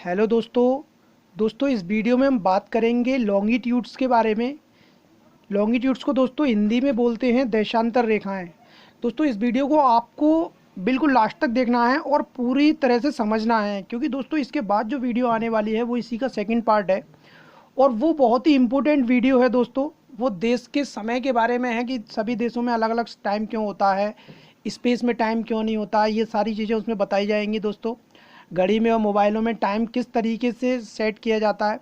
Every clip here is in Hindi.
हेलो दोस्तों इस वीडियो में हम बात करेंगे लॉन्गिट्यूड्स के बारे में। लॉन्गिट्यूड्स को दोस्तों हिंदी में बोलते हैं देशांतर रेखाएं। दोस्तों इस वीडियो को आपको बिल्कुल लास्ट तक देखना है और पूरी तरह से समझना है, क्योंकि दोस्तों इसके बाद जो वीडियो आने वाली है वो इसी का सेकंड पार्ट है और वो बहुत ही इम्पोर्टेंट वीडियो है दोस्तों। वो देश के समय के बारे में है कि सभी देशों में अलग अलग टाइम क्यों होता है, स्पेस में टाइम क्यों नहीं होता, ये सारी चीज़ें उसमें बताई जाएंगी दोस्तों। घड़ी में और मोबाइलों में टाइम किस तरीके से सेट किया जाता है,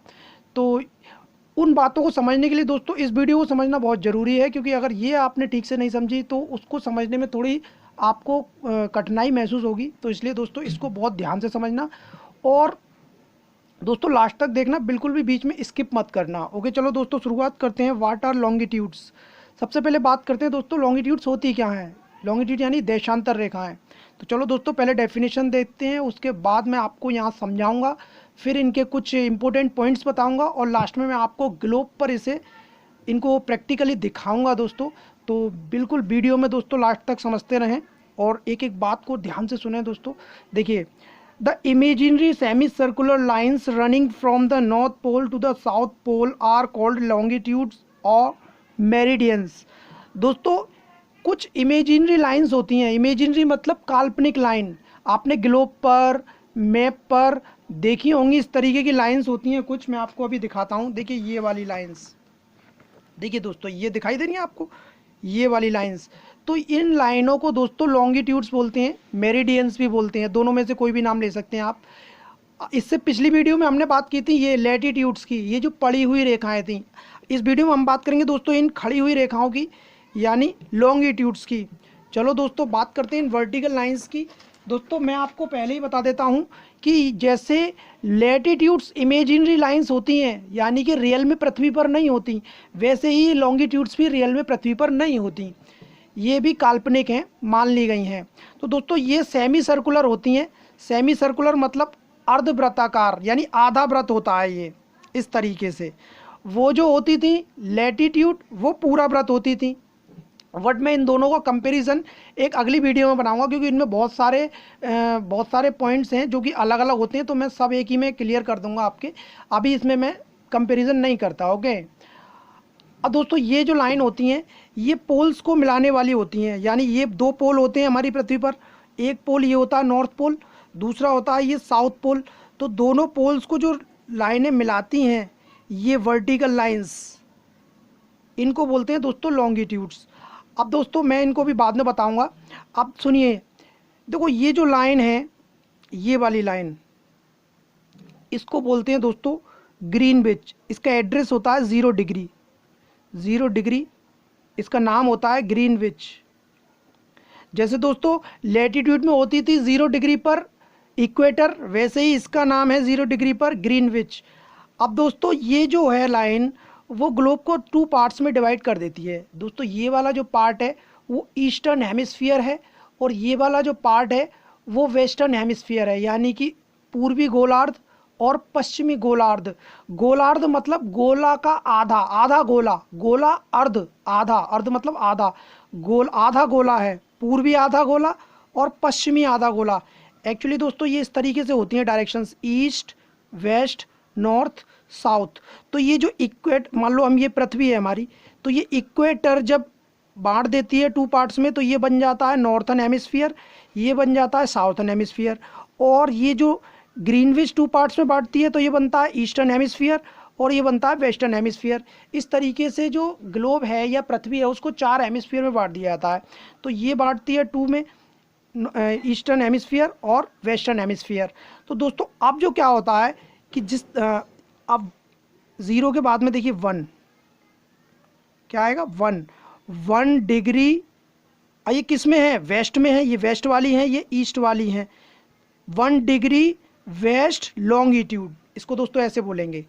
तो उन बातों को समझने के लिए दोस्तों इस वीडियो को समझना बहुत ज़रूरी है, क्योंकि अगर ये आपने ठीक से नहीं समझी तो उसको समझने में थोड़ी आपको कठिनाई महसूस होगी। तो इसलिए दोस्तों इसको बहुत ध्यान से समझना और दोस्तों लास्ट तक देखना, बिल्कुल भी बीच में स्किप मत करना। ओके, चलो दोस्तों शुरुआत करते हैं। What are longitudes. सबसे पहले बात करते हैं दोस्तों लॉन्गिट्यूड्स होती क्या हैं। लॉन्गिट्यूड यानी देशांतर रेखाएं। तो चलो दोस्तों पहले डेफिनेशन देखते हैं, उसके बाद मैं आपको यहाँ समझाऊंगा, फिर इनके कुछ इंपॉर्टेंट पॉइंट्स बताऊंगा और लास्ट में मैं आपको ग्लोब पर इनको प्रैक्टिकली दिखाऊंगा दोस्तों। तो बिल्कुल वीडियो में दोस्तों लास्ट तक समझते रहें और एक एक बात को ध्यान से सुने दोस्तों। देखिए, the imaginary semi circular lines running from the north pole to the south pole are called longitudes और मेरिडियंस। दोस्तों कुछ इमेजिनरी लाइंस होती हैं। इमेजिनरी मतलब काल्पनिक लाइन। आपने ग्लोब पर, मैप पर देखी होंगी, इस तरीके की लाइंस होती हैं कुछ। मैं आपको अभी दिखाता हूँ। देखिए ये वाली लाइंस, देखिए दोस्तों ये दिखाई दे रही है आपको, ये वाली लाइंस। तो इन लाइनों को दोस्तों लॉन्गिट्यूड्स बोलते हैं, मेरिडियंस भी बोलते हैं, दोनों में से कोई भी नाम ले सकते हैं आप। इससे पिछली वीडियो में हमने बात की थी ये लैटिट्यूड्स की, ये जो पड़ी हुई रेखाएं थी। इस वीडियो में हम बात करेंगे दोस्तों इन खड़ी हुई रेखाओं की, यानी लॉन्गिट्यूड्स की। चलो दोस्तों बात करते हैं इन वर्टिकल लाइंस की। दोस्तों मैं आपको पहले ही बता देता हूं कि जैसे लैटिट्यूड्स इमेजिनरी लाइंस होती हैं, यानी कि रियल में पृथ्वी पर नहीं होती, वैसे ही लॉन्गिट्यूड्स भी रियल में पृथ्वी पर नहीं होती, ये भी काल्पनिक हैं, मान ली गई हैं। तो दोस्तों ये सेमी सर्कुलर होती हैं। सेमी सर्कुलर मतलब अर्धवृत्ताकार, यानी आधा वृत्त होता है ये, इस तरीके से। वो जो होती थी लैटिट्यूड, वो पूरा वृत्त होती थी। बट मैं इन दोनों का कंपैरिजन एक अगली वीडियो में बनाऊंगा, क्योंकि इनमें बहुत सारे पॉइंट्स हैं जो कि अलग अलग होते हैं, तो मैं सब एक ही में क्लियर कर दूंगा आपके। अभी इसमें मैं कंपैरिजन नहीं करता। ओके, अब दोस्तों ये जो लाइन होती हैं ये पोल्स को मिलाने वाली होती हैं, यानी ये दो पोल होते हैं हमारी पृथ्वी पर। एक पोल ये होता है नॉर्थ पोल, दूसरा होता है ये साउथ पोल। तो दोनों पोल्स को जो लाइनें मिलाती हैं, ये वर्टिकल लाइंस, इनको बोलते हैं दोस्तों लॉन्गिट्यूड्स। अब दोस्तों मैं इनको भी बाद में बताऊंगा। अब सुनिए, देखो ये जो लाइन है, ये वाली लाइन, इसको बोलते हैं दोस्तों ग्रीनविच। इसका एड्रेस होता है 0 डिग्री, 0 डिग्री इसका नाम होता है ग्रीनविच। जैसे दोस्तों लैटिट्यूड में होती थी 0 डिग्री पर इक्वेटर, वैसे ही इसका नाम है 0 डिग्री पर ग्रीनविच। अब दोस्तों ये जो है लाइन, वो ग्लोब को 2 पार्ट्स में डिवाइड कर देती है। दोस्तों ये वाला जो पार्ट है वो ईस्टर्न हेमिस्फीयर है और ये वाला जो पार्ट है वो वेस्टर्न हेमिस्फीयर है, यानी कि पूर्वी गोलार्ध और पश्चिमी गोलार्ध। गोलार्ध मतलब गोला का आधा, आधा गोला, गोला अर्ध, आधा अर्ध मतलब आधा गोल, आधा गोला है, पूर्वी आधा गोला और पश्चिमी आधा गोला। एक्चुअली दोस्तों ये इस तरीके से होती हैं directions, east, west, north, south. तो ये जो मान लो हम, ये पृथ्वी है हमारी, तो ये इक्वेटर जब बांट देती है 2 पार्ट्स में, तो ये बन जाता है नॉर्थन हेमिस्फीयर, ये बन जाता है साउथन हेमिस्फीयर। और ये जो ग्रीनविच 2 पार्ट्स में बांटती है, तो ये बनता है ईस्टर्न हेमिस्फीयर और ये बनता है वेस्टर्न हेमिस्फीयर। इस तरीके से जो ग्लोब है या पृथ्वी है उसको 4 हेमिस्फीयर में बांट दिया जाता है। तो ये बांटती है 2 में, ईस्टर्न हेमिस्फीयर और वेस्टर्न हेमिस्फीयर। तो दोस्तों अब जो क्या होता है कि अब 0 के बाद में देखिए 1, क्या आएगा 1 डिग्री। ये किस में है, वेस्ट में है, ये वेस्ट वाली है, ये ईस्ट वाली है। 1 डिग्री वेस्ट लॉन्गिट्यूड, इसको दोस्तों ऐसे बोलेंगे।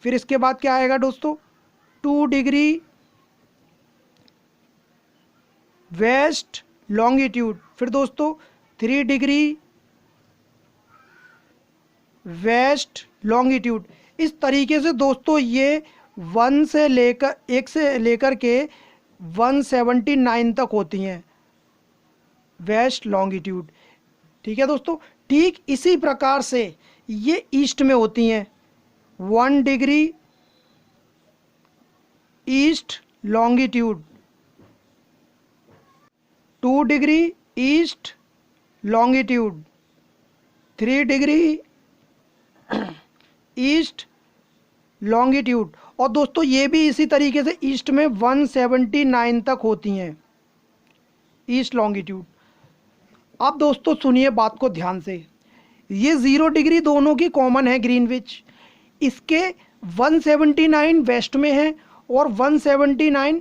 फिर इसके बाद क्या आएगा दोस्तों, 2 डिग्री वेस्ट लॉन्गिट्यूड। फिर दोस्तों 3 डिग्री वेस्ट लॉन्गिट्यूड। इस तरीके से दोस्तों ये 1 से लेकर के 179 तक होती हैं वेस्ट लॉन्गिट्यूड। ठीक है दोस्तों, ठीक इसी प्रकार से ये ईस्ट में होती हैं। 1 degree east longitude, 2 degree east longitude, 3 degree east longitude. और दोस्तों ये भी इसी तरीके से ईस्ट में 179 तक होती हैं ईस्ट लॉन्गिट्यूड। अब दोस्तों सुनिए बात को ध्यान से, ये 0 डिग्री दोनों की कॉमन है ग्रीनविच। इसके 179 वेस्ट में है और 179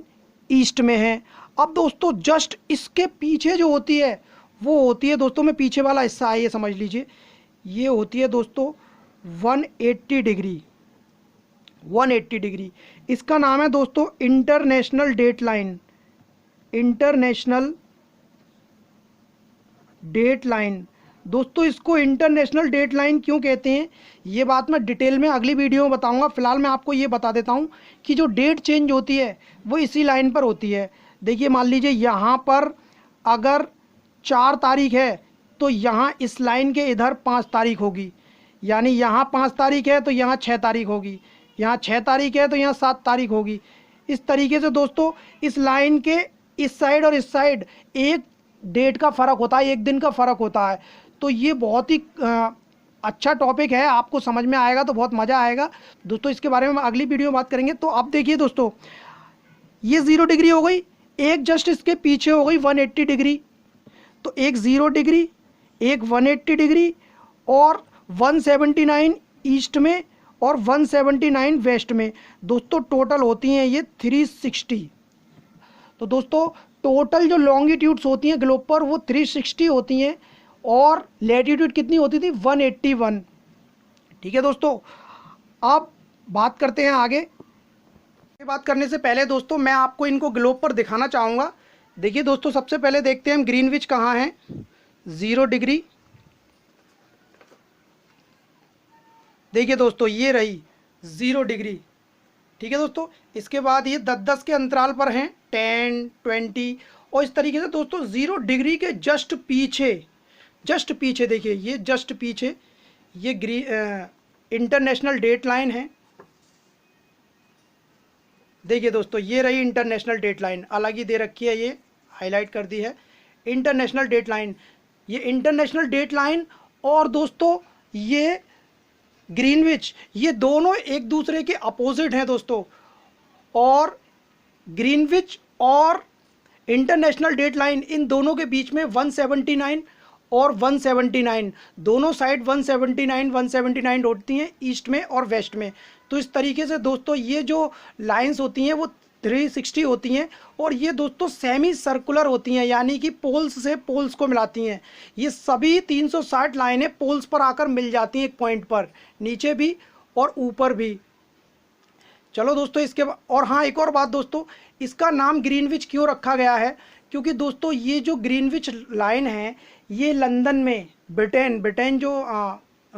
ईस्ट में है। अब दोस्तों जस्ट इसके पीछे जो होती है वो होती है दोस्तों, में पीछे वाला हिस्सा है ये समझ लीजिए, ये होती है दोस्तों 180 डिग्री। 180 डिग्री, इसका नाम है दोस्तों international date line. International date line दोस्तों, इसको इंटरनेशनल डेट लाइन क्यों कहते हैं ये बात मैं डिटेल में अगली वीडियो में बताऊंगा। फिलहाल मैं आपको ये बता देता हूं कि जो डेट चेंज होती है वो इसी लाइन पर होती है। देखिए मान लीजिए यहाँ पर अगर 4 तारीख है तो यहाँ इस लाइन के इधर 5 तारीख होगी, यानी यहाँ 5 तारीख है तो यहाँ 6 तारीख होगी, यहाँ 6 तारीख है तो यहाँ 7 तारीख होगी। इस तरीके से दोस्तों इस लाइन के इस साइड और इस साइड एक डेट का फ़र्क होता है, एक दिन का फ़र्क होता है। तो ये बहुत ही अच्छा टॉपिक है, आपको समझ में आएगा तो बहुत मज़ा आएगा दोस्तों। इसके बारे में हम अगली वीडियो में बात करेंगे। तो अब देखिए दोस्तों, ये 0 डिग्री हो गई, एक जस्ट इसके पीछे हो गई 180 डिग्री। तो एक 0 डिग्री, एक 180 डिग्री और 179 ईस्ट में और 179 वेस्ट में। दोस्तों टोटल होती हैं ये 360। तो दोस्तों टोटल जो लॉन्गिट्यूड्स होती हैं ग्लोब पर वो 360 होती हैं और लैटिट्यूड कितनी होती थी 181। ठीक है दोस्तों, अब बात करते हैं आगे। बात करने से पहले दोस्तों मैं आपको इनको ग्लोब पर दिखाना चाहूँगा। देखिए दोस्तों, सबसे पहले देखते हैं हम ग्रीनविच कहाँ है। 0 डिग्री, देखिए दोस्तों ये रही 0 डिग्री। ठीक है दोस्तों, इसके बाद ये 10-10 के अंतराल पर हैं 10, 20 और इस तरीके से दोस्तों 0 डिग्री के जस्ट पीछे देखिए, ये जस्ट पीछे ये इंटरनेशनल डेट लाइन है। देखिए दोस्तों ये रही इंटरनेशनल डेट लाइन, अलग ही दे रखी है, ये हाईलाइट कर दी है इंटरनेशनल डेट लाइन। ये इंटरनेशनल डेट लाइन और दोस्तों ये ग्रीनविच, ये दोनों एक दूसरे के अपोजिट हैं दोस्तों। और ग्रीनविच और इंटरनेशनल डेट लाइन, इन दोनों के बीच में 179 और 179 दोनों साइड 179 होती हैं ईस्ट में और वेस्ट में। तो इस तरीके से दोस्तों ये जो लाइंस होती हैं वो 360 होती हैं और ये दोस्तों सेमी सर्कुलर होती हैं, यानी कि पोल्स से पोल्स को मिलाती हैं। ये सभी 360 लाइनें पोल्स पर आकर मिल जाती हैं एक पॉइंट पर, नीचे भी और ऊपर भी। चलो दोस्तों इसके और हाँ, एक और बात दोस्तों, इसका नाम ग्रीनविच क्यों रखा गया है, क्योंकि दोस्तों ये जो ग्रीनविच लाइन है ये लंदन में, ब्रिटेन जो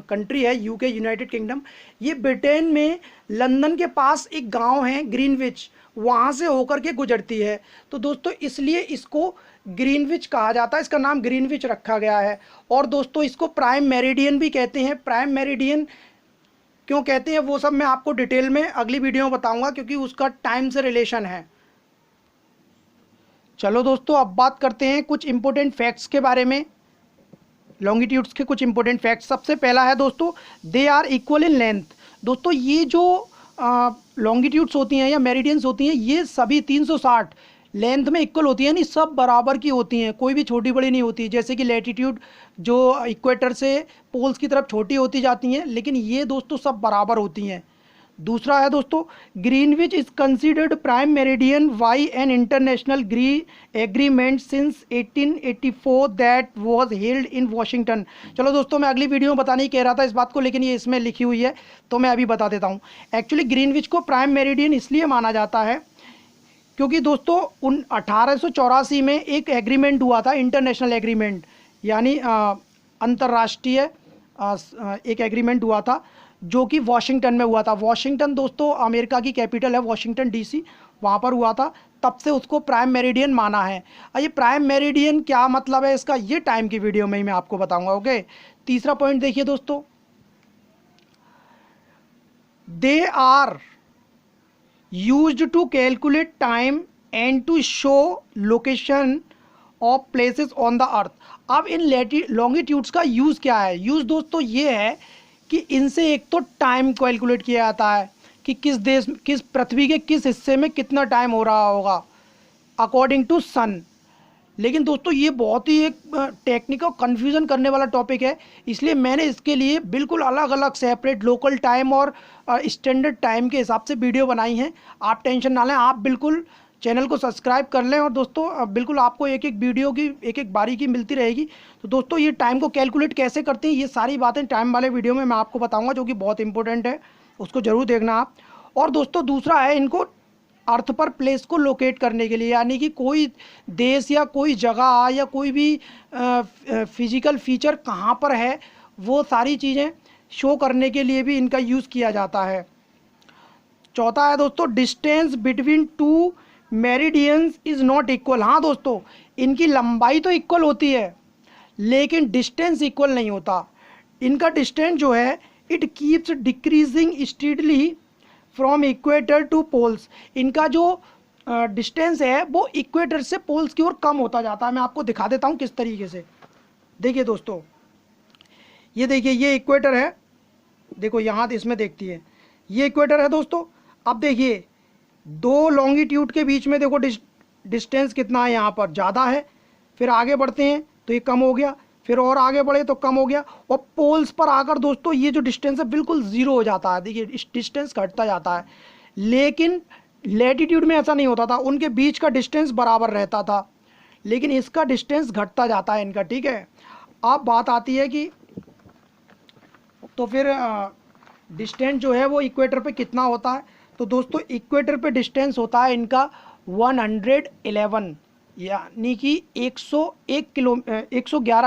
कंट्री है यूके, यूनाइटेड किंगडम, ये ब्रिटेन में लंदन के पास एक गांव है ग्रीनविच, वहाँ से होकर के गुजरती है। तो दोस्तों इसलिए इसको ग्रीनविच कहा जाता है, इसका नाम ग्रीनविच रखा गया है। और दोस्तों इसको प्राइम मेरिडियन भी कहते हैं। प्राइम मेरिडियन क्यों कहते हैं वो सब मैं आपको डिटेल में अगली वीडियो में बताऊंगा, क्योंकि उसका टाइम से रिलेशन है। चलो दोस्तों अब बात करते हैं कुछ इंपॉर्टेंट फैक्ट्स के बारे में, लॉन्गिट्यूड्स के कुछ इंपॉर्टेंट फैक्ट्स। सबसे पहला है दोस्तों, they are equal in length. दोस्तों ये जो लॉन्गिट्यूड्स होती हैं या मेरिडियंस होती हैं ये सभी 360 लेंथ में इक्वल होती हैं, यानी सब बराबर की होती हैं, कोई भी छोटी बड़ी नहीं होती। जैसे कि लैटिट्यूड जो इक्वेटर से पोल्स की तरफ छोटी होती जाती हैं, लेकिन ये दोस्तों सब बराबर होती हैं। दूसरा है दोस्तों, Greenwich is considered prime meridian by an international agreement since 1884 that was held in Washington. चलो दोस्तों मैं अगली वीडियो में बताने ही कह रहा था इस बात को, लेकिन ये इसमें लिखी हुई है तो मैं अभी बता देता हूँ। एक्चुअली ग्रीनविच को प्राइम मेरिडियन इसलिए माना जाता है क्योंकि दोस्तों 1884 में एक एग्रीमेंट हुआ था, इंटरनेशनल एग्रीमेंट, यानी अंतर्राष्ट्रीय एक एग्रीमेंट हुआ था जो कि वॉशिंगटन में हुआ था। वॉशिंगटन दोस्तों अमेरिका की कैपिटल है, वॉशिंगटन डीसी, वहाँ पर हुआ था। तब से उसको प्राइम मेरिडियन माना है। ये प्राइम मेरिडियन क्या मतलब है इसका, ये टाइम की वीडियो में ही मैं आपको बताऊंगा। ओके, तीसरा पॉइंट देखिए दोस्तों, they are used to calculate time and to show location of places on the earth. अब इन लॉन्गिट्यूड्स का यूज़ क्या है? यूज़ दोस्तों ये है कि इनसे एक तो टाइम कैलकुलेट किया जाता है कि किस देश, किस पृथ्वी के किस हिस्से में कितना टाइम हो रहा होगा अकॉर्डिंग टू सन। लेकिन दोस्तों ये बहुत ही एक टेक्निकल कन्फ्यूज़न करने वाला टॉपिक है, इसलिए मैंने इसके लिए बिल्कुल अलग अलग सेपरेट लोकल टाइम और स्टैंडर्ड टाइम के हिसाब से वीडियो बनाई हैं। आप टेंशन ना लें, आप बिल्कुल चैनल को सब्सक्राइब कर लें और दोस्तों बिल्कुल आपको एक एक वीडियो की एक एक बारीकी मिलती रहेगी। तो दोस्तों ये टाइम को कैलकुलेट कैसे करते हैं, ये सारी बातें टाइम वाले वीडियो में मैं आपको बताऊँगा, जो कि बहुत इंपॉर्टेंट है, उसको ज़रूर देखना आप। और दोस्तों दूसरा है इनको अर्थ पर प्लेस को लोकेट करने के लिए, यानी कि कोई देश या कोई जगह या कोई भी फिजिकल फीचर कहाँ पर है, वो सारी चीज़ें शो करने के लिए भी इनका यूज़ किया जाता है। चौथा है दोस्तों distance between two meridians is not equal. हाँ दोस्तों, इनकी लंबाई तो इक्वल होती है लेकिन डिस्टेंस इक्वल नहीं होता। इनका डिस्टेंस जो है it keeps decreasing steadily from equator to poles. इनका जो डिस्टेंस है वो इक्वेटर से पोल्स की ओर कम होता जाता है। मैं आपको दिखा देता हूँ किस तरीके से। देखिए दोस्तों, ये देखिए ये इक्वेटर है, देखो यहाँ इसमें देखती है, ये इक्वेटर है दोस्तों। अब देखिए दो लॉन्गिट्यूड के बीच में देखो डिस्टेंस कितना है, यहाँ पर ज़्यादा है, फिर आगे बढ़ते हैं तो ये कम हो गया, फिर और आगे बढ़े तो कम हो गया, और पोल्स पर आकर दोस्तों ये जो डिस्टेंस है बिल्कुल ज़ीरो हो जाता है। देखिए इस डिस्टेंस घटता जाता है, लेकिन लैटिट्यूड में ऐसा नहीं होता था, उनके बीच का डिस्टेंस बराबर रहता था, लेकिन इसका डिस्टेंस घटता जाता है इनका। ठीक है, अब बात आती है कि तो फिर डिस्टेंस जो है वो इक्वेटर पे कितना होता है? तो दोस्तों इक्वेटर पे डिस्टेंस होता है इनका 111, यानी कि 111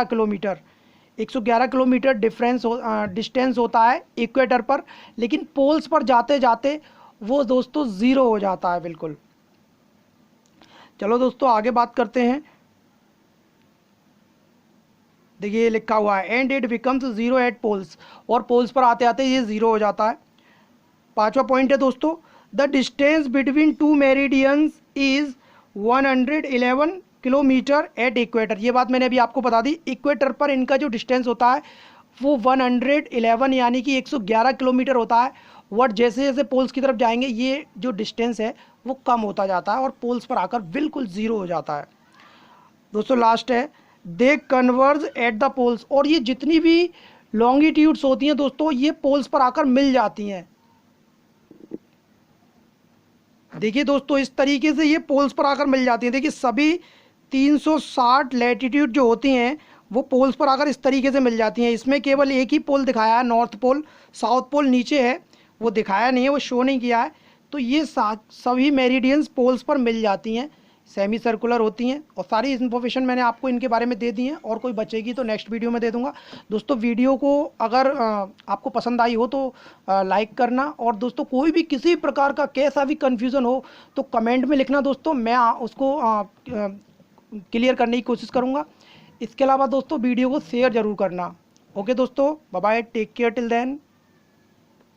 किलोमीटर। 111 किलोमीटर डिस्टेंस होता है इक्वेटर पर, लेकिन पोल्स पर जाते जाते वो दोस्तों ज़ीरो हो जाता है बिल्कुल। चलो दोस्तों आगे बात करते हैं। देखिए ये लिखा हुआ है and it becomes zero at poles, और पोल्स पर आते आते ये ज़ीरो हो जाता है। पांचवा पॉइंट है दोस्तों the distance between two meridians is 111 kilometre at equator. ये बात मैंने अभी आपको बता दी, इक्वेटर पर इनका जो डिस्टेंस होता है वो 111 यानी कि 111 किलोमीटर होता है। और जैसे जैसे पोल्स की तरफ जाएंगे ये जो डिस्टेंस है वो कम होता जाता है और पोल्स पर आकर बिल्कुल ज़ीरो हो जाता है। दोस्तों लास्ट है दे कन्वर्ज एट द पोल्स, और ये जितनी भी लॉन्गिट्यूड्स होती हैं दोस्तों ये पोल्स पर आकर मिल जाती हैं। देखिए दोस्तों इस तरीके से ये पोल्स पर आकर मिल जाती हैं। देखिए सभी 360 लैटिट्यूड जो होती हैं वो पोल्स पर आकर इस तरीके से मिल जाती हैं। इसमें केवल एक ही पोल दिखाया है, नॉर्थ पोल, साउथ पोल नीचे है, वो दिखाया नहीं है, वो शो नहीं किया है। तो ये सभी मेरिडियंस पोल्स पर मिल जाती हैं, सेमी सर्कुलर होती हैं, और सारी इन्फॉर्मेशन मैंने आपको इनके बारे में दे दी है, और कोई बचेगी तो नेक्स्ट वीडियो में दे दूंगा। दोस्तों वीडियो को अगर आपको पसंद आई हो तो लाइक करना, और दोस्तों कोई भी किसी प्रकार का कैसा भी कन्फ्यूज़न हो तो कमेंट में लिखना दोस्तों, मैं उसको क्लियर करने की कोशिश करूँगा। इसके अलावा दोस्तों वीडियो को शेयर ज़रूर करना। ओके दोस्तों, bye bye, take care till then.